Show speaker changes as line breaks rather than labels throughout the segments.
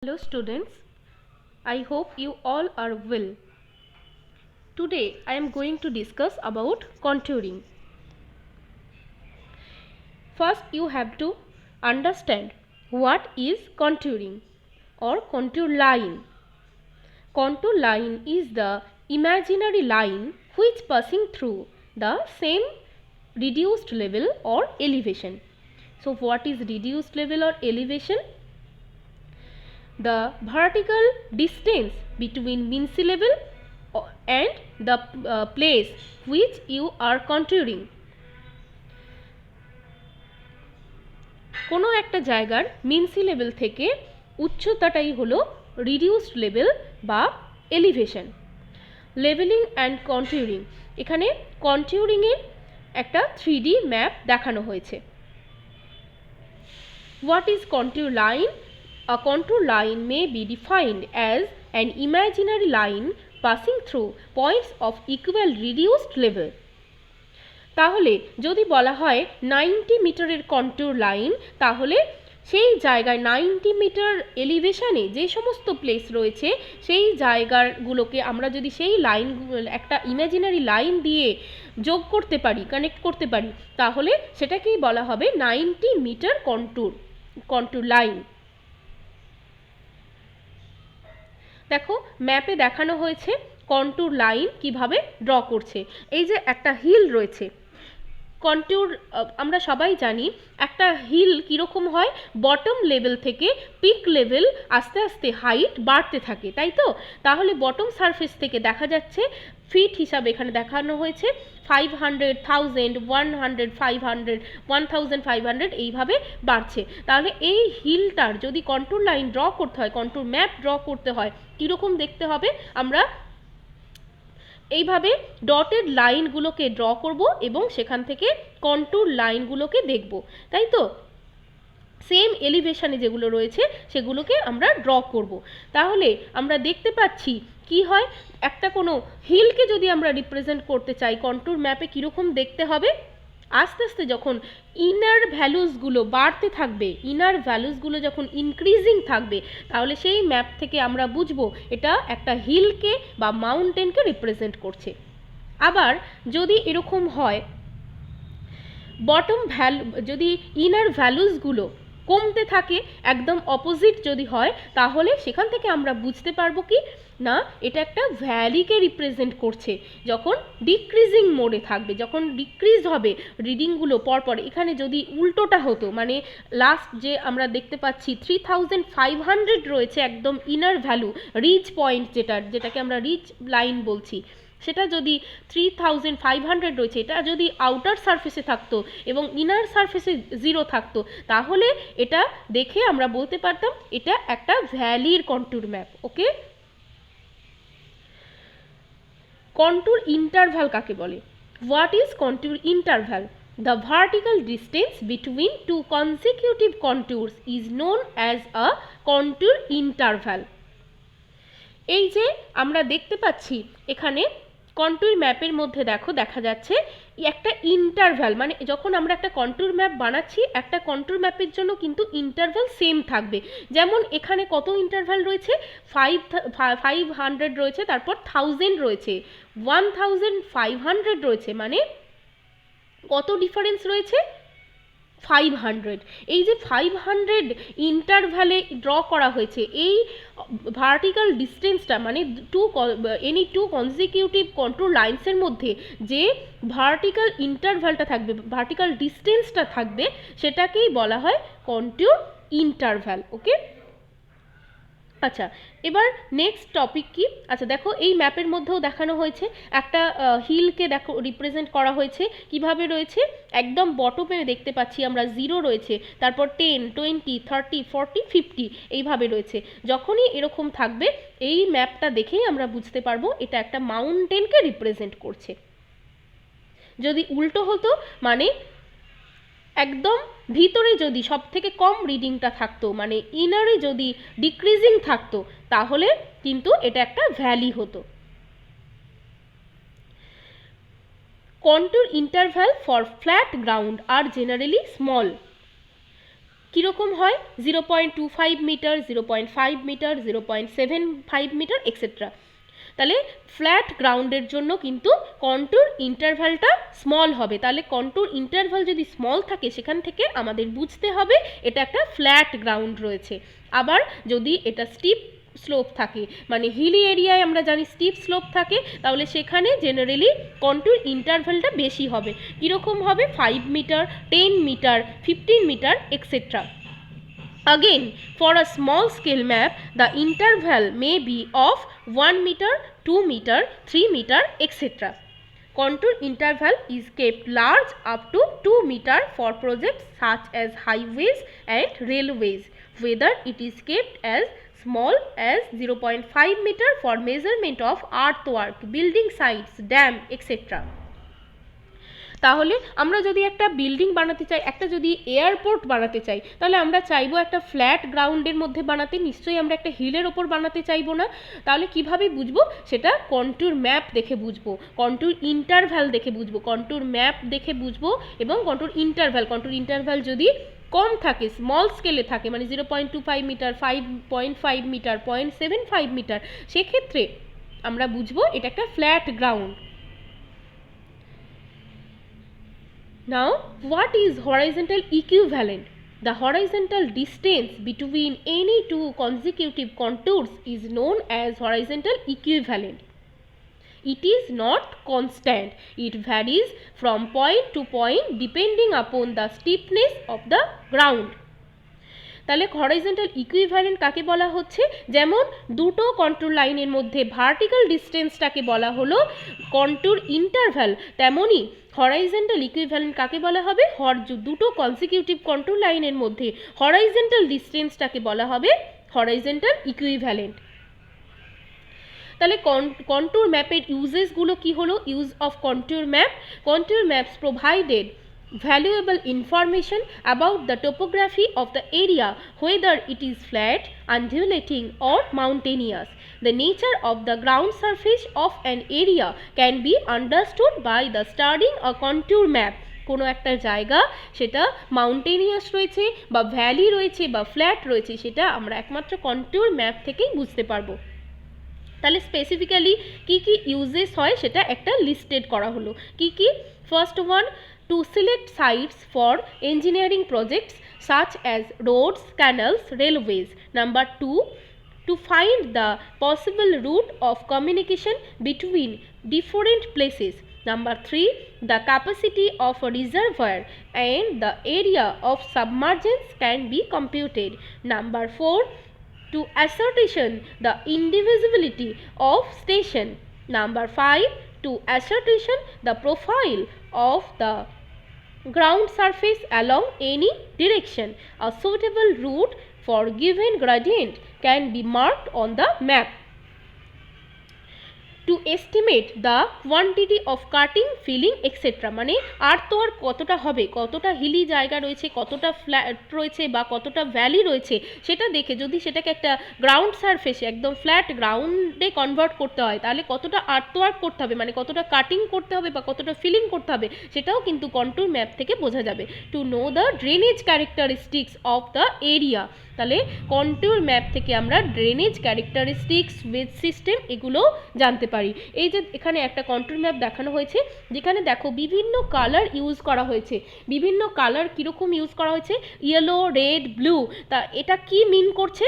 Hello students, I hope you all are well. Today I am going to discuss about contouring. First you have to understand what is contouring or contour line. Contour line is the imaginary line which passing through the same reduced level or elevation. So what is reduced level or elevation? The vertical distance between mean sea level and the place which you are contouring. কোনো একটা জায়গার মিন sea level থেকে উচ্চতাটাই হলো reduced level বা elevation. Leveling and কন্ট্যুরিং, এখানে কন্ট্যুরিংয়ের একটা 3D map দেখানো হয়েছে। What is contour line? A contour line may be defined as an imaginary line passing through points of equal reduced level. তাহলে যদি বলা হয় 90 মিটারের কন্ট্যুর লাইন, তাহলে সেই জায়গায় 90 মিটার এলিভেশনে যে সমস্ত প্লেস রয়েছে সেই জায়গাগুলোকে আমরা যদি সেই লাইন একটা ইমাজিনারি লাইন দিয়ে যোগ করতে পারি, কানেক্ট করতে পারি, তাহলে সেটাকেই বলা হবে 90 মিটার কন্ট্যুর লাইন। দেখো ম্যাপে দেখানো হয়েছে কন্ট্যুর লাইন কিভাবে ড্র করছে। এই যে একটা হিল রয়েছে, কন্ট্যুর আমরা সবাই জানি একটা হিল কীরকম হয়, বটম লেভেল থেকে পিক লেভেল আস্তে আস্তে হাইট বাড়তে থাকে, তাই তো? তাহলে বটম সারফেস থেকে দেখা যাচ্ছে ফিট হিসাবে এখানে দেখানো হয়েছে 500, 1000, 100, 500, 1500 এইভাবে বাড়ছে। তাহলে এই হিলটার যদি কন্ট্যুর লাইন ড্র করতে হয়, কন্ট্যুর ম্যাপ ড্র করতে হয়, কীরকম দেখতে হবে? আমরা এইভাবে ডটেড লাইনগুলোকে ড্র করব এবং সেখান থেকে কন্ট্যুর লাইনগুলোকে দেখব, তাই তো? সেম এলিভেশনে যেগুলো রয়েছে সেগুলোকে আমরা ড্র করব। তাহলে আমরা দেখতে পাচ্ছি কি হয়, একটা কোনো হিলকে যদি আমরা রিপ্রেজেন্ট করতে চাই কন্ট্যুর ম্যাপে কীরকম দেখতে হবে? আস্তে আস্তে যখন ইনার ভ্যালুসগুলো বাড়তে থাকবে, ইনার ভ্যালুসগুলো যখন ইনক্রিজিং থাকবে, তাহলে সেই ম্যাপ থেকে আমরা বুঝবো এটা একটা হিলকে বা মাউন্টেনকে রিপ্রেজেন্ট করছে। আবার যদি এরকম হয় বটম ভ্যালু, যদি ইনার ভ্যালুসগুলো কমতে থাকে, একদম অপোজিট যদি হয়, তাহলে সেখান থেকে আমরা বুঝতে পারবো কি না এটা একটা ভ্যালিকে রিপ্রেজেন্ট করছে। যখন ডিক্রিজিং মোডে থাকবে, যখন ডিক্রিজ হবে রিডিংগুলো পরপর, এখানে যদি উল্টোটা হতো, মানে লাস্ট যে আমরা দেখতে পাচ্ছি 3500 রয়েছে একদম ইনার ভ্যালু, রিচ পয়েন্ট যেটাকে আমরা রিচ লাইন বলছি, সেটা যদি 3500 রয়েছে, এটা যদি আউটার সারফেসে থাকতো এবং ইনার সারফেসে 0 থাকতো, তাহলে এটা দেখে আমরা বলতে পারতাম এটা একটা ভ্যালির কন্ট্যুর ম্যাপ। ওকে, কন্ট্যুর ইন্টারভ্যাল কাকে বলে? What is contour interval? The vertical distance between two consecutive contours is known as a contour interval. এই যে আমরা দেখতে পাচ্ছি এখানে কন্ট্যুর ম্যাপের মধ্যে দেখো দেখা যাচ্ছে একটা ইন্টারভ্যাল, মানে যখন আমরা একটা কন্ট্যুর ম্যাপ বানাচ্ছি একটা কন্ট্যুর ম্যাপের জন্য কিন্তু ইন্টারভ্যাল সেম থাকবে। যেমন এখানে কত ইন্টারভ্যাল রয়েছে? 500 রয়েছে, তারপর 1000 রয়েছে, 1500 রয়েছে, মানে কত ডিফারেন্স রয়েছে? 500। এই যে 500 ইন্টারভ্যালে ড্র করা হয়েছে, এই ভার্টিক্যাল ডিস্টেন্সটা মানে এনি টু কনজিকিউটিভ কন্ট্যুর লাইন্সের মধ্যে যে ভার্টিক্যাল ইন্টারভ্যালটা থাকবে, ভার্টিক্যাল ডিস্টেন্সটা থাকবে, সেটাকেই বলা হয় কন্ট্যুর ইন্টারভ্যাল। ওকে, আচ্ছা এবার নেক্সট টপিক কি? আচ্ছা দেখো এই ম্যাপের মধ্যেও দেখানো হয়েছে একটা হিলকে দেখো রিপ্রেজেন্ট করা হয়েছে কিভাবে রয়েছে, একদম বটমে দেখতে পাচ্ছি আমরা 0 রয়েছে, তারপর 10, 20, 30, 40, 50 এইভাবে রয়েছে। যখনই এরকম থাকবে এই ম্যাপটা দেখেই আমরা বুঝতে পারবো এটা একটা মাউন্টেনকে রিপ্রেজেন্ট করছে। যদি উল্টো হতো, মানে একদম ভিতরে যদি সব থেকে কম রিডিংটা থাকতো, মানে ইনারে যদি ডিক্রিজিং থাকতো, তাহলে কিন্তু এটা একটা ভ্যালি হতো। Contour interval for flat ground আর জেনারেলি স্মল। কীরকম হয় 0.25 মিটার, 0.5 মিটার, 0.75 মিটার এক্সেট্রা। তাহলে ফ্ল্যাট গ্রাউন্ডের জন্য কিন্তু কন্ট্যুর ইন্টারভ্যালটা স্মল হবে। তাহলে কন্ট্যুর ইন্টারভ্যাল যদি স্মল থাকে সেখান থেকে আমাদের বুঝতে হবে এটা একটা ফ্ল্যাট গ্রাউন্ড রয়েছে। আবার যদি এটা স্টিপ স্লোপ থাকে, মানে হিলি এরিয়ায় আমরা জানি স্টিপ স্লোপ থাকে, তাহলে সেখানে জেনারেলি কন্ট্যুর ইন্টারভ্যালটা বেশি হবে। কীরকম হবে 5 metre, 10 metre, 15 metre etcetera. Again, for a small scale map, the interval may be of 1 meter, 2 meter, 3 meter, etc. Contour interval is kept large up to 2 meter for projects such as highways and railways, whether it is kept as small as 0.5 meter for measurement of earthwork, building sites, dam, etc. তাহলে আমরা যদি একটা building বানাতে চাই, একটা যদি airport বানাতে চাই, তাহলে আমরা চাইবো একটা ফ্ল্যাট গ্রাউন্ডের মধ্যে বানাতে, নিশ্চয়ই আমরা একটা হিলের ওপর বানাতে চাইবো না। তাহলে কিভাবে বুঝবো সেটা কন্ট্যুর ম্যাপ দেখে বুঝবো, কন্ট্যুর ইন্টারভ্যাল দেখে বুঝবো, কন্ট্যুর ম্যাপ দেখে বুঝবো। এবং কন্ট্যুর ইন্টারভ্যাল যদি কম থাকে, স্মল স্কেলে থাকে, মানে 0.25 মিটার, 5.5 মিটার, 0.75 মিটার, সেক্ষেত্রে আমরা বুঝবো এটা একটা flat ground. Now, what is horizontal equivalent? The horizontal distance between any two consecutive contours is known as horizontal equivalent. It is not constant. It varies from point to point depending upon the steepness of the ground. তাহলে horizontal equivalent কাকে বলা হচ্ছে? যেমন দুটো contour লাইনের মধ্যে vertical ডিস্টেন্সটাকে বলা হলো কন্ট্যুর ইন্টারভ্যাল, তেমনই হরাইজন্টাল ইকুইভ্যালেন্ট কাকে বলা হবে? দুটো কনসিকিউটিভ কন্ট্যুর লাইনের মধ্যে হরাইজন্টাল ডিস্টেন্সটাকে বলা হবে হরাইজন্টাল ইকুইভ্যালেন্ট। তাহলে কন্ট্যুর ম্যাপের ইউজেসগুলো কি হলো? Use of contour map: contour maps provided valuable information about the topography of the area, whether it is flat, undulating or mountainous. The nature of the ground surface of an area can be understood by the studying a contour map. কোনো একটা জায়গা সেটা মাউন্টেনিয়াস রয়েছে বা valley রয়েছে বা flat রয়েছে, সেটা আমরা একমাত্র কন্ট্যুর ম্যাপ থেকেই বুঝতে পারবো। তাহলে স্পেসিফিক্যালি কি কি ইউজেস হয় সেটা একটা লিস্টেড করা হলো। কি কি? First one, to select sites for engineering projects such as roads, canals, railways. Number 2, to find the possible route of communication between different places. Number 3, the capacity of a reservoir and the area of submergence can be computed. Number 4, to ascertain the indivisibility of station. Number 5, to ascertain the profile of the ground surface along any direction. A suitable route for given gradient can be marked on the map. To estimate the quantity of cutting, filling, etc. মানে আর্থওয়ার্ক কতটা হবে, কতটা হিলি জায়গা রয়েছে, কতটা flat রয়েছে বা কতটা ভ্যালি রয়েছে, সেটা দেখে যদি সেটাকে একটা গ্রাউন্ড সারফেসে একদম ফ্ল্যাট গ্রাউন্ডে কনভার্ট করতে হয়, তাহলে কতটা আর্থওয়ার্ক করতে হবে, মানে কতটা কাটিং করতে হবে বা কতটা ফিলিং করতে হবে, সেটাও কিন্তু কন্ট্যুর ম্যাপ থেকে বোঝা যাবে। To know the drainage characteristics of the area, তাহলে কন্ট্যুর ম্যাপ থেকে আমরা ড্রেনেজ ক্যারেক্টারিস্টিক্স, ওয়েজ সিস্টেম এগুলো জানতে পারি। এই যে এখানে একটা কন্ট্যুর ম্যাপ দেখানো হয়েছে, যেখানে দেখো বিভিন্ন কালার ইউজ করা হয়েছে। বিভিন্ন কালার কীরকম ইউজ করা হয়েছে? Yellow, red, blue. তা এটা কি মিন করছে?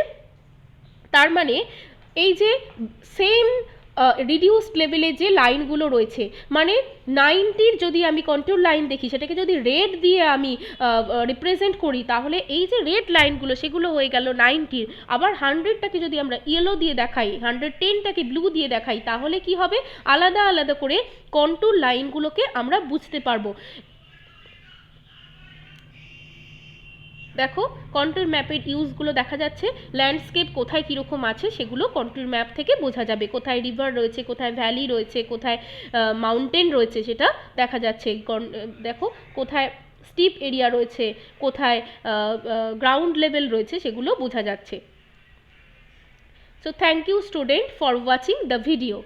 তার মানে এই যে সেম রিডিউসড লেভেলে যে লাইনগুলো রয়েছে, মানে 90-র যদি আমি কন্ট্যুর লাইন দেখি, সেটাকে যদি রেড দিয়ে আমি রিপ্রেজেন্ট করি, তাহলে এই যে রেড লাইনগুলো সেগুলো হয়ে গেল 90-র। আবার 100টাকে যদি আমরা ইয়েলো দিয়ে দেখাই, 110টাকে ব্লু দিয়ে দেখাই, তাহলে কি হবে? আলাদা আলাদা করে কন্ট্যুর লাইনগুলোকে আমরা বুঝতে পারবো। দেখো কন্ট্যুর ম্যাপের ইউজগুলো দেখা যাচ্ছে। ল্যান্ডস্কেপ কোথায় কীরকম আছে সেগুলো কন্ট্যুর ম্যাপ থেকে বোঝা যাবে। কোথায় রিভার রয়েছে, কোথায় ভ্যালি রয়েছে, কোথায় মাউন্টেন রয়েছে সেটা দেখা যাচ্ছে। দেখো কোথায় স্টিপ এরিয়া রয়েছে, কোথায় গ্রাউন্ড লেভেল রয়েছে, সেগুলো বোঝা যাচ্ছে। So thank you student for watching the video.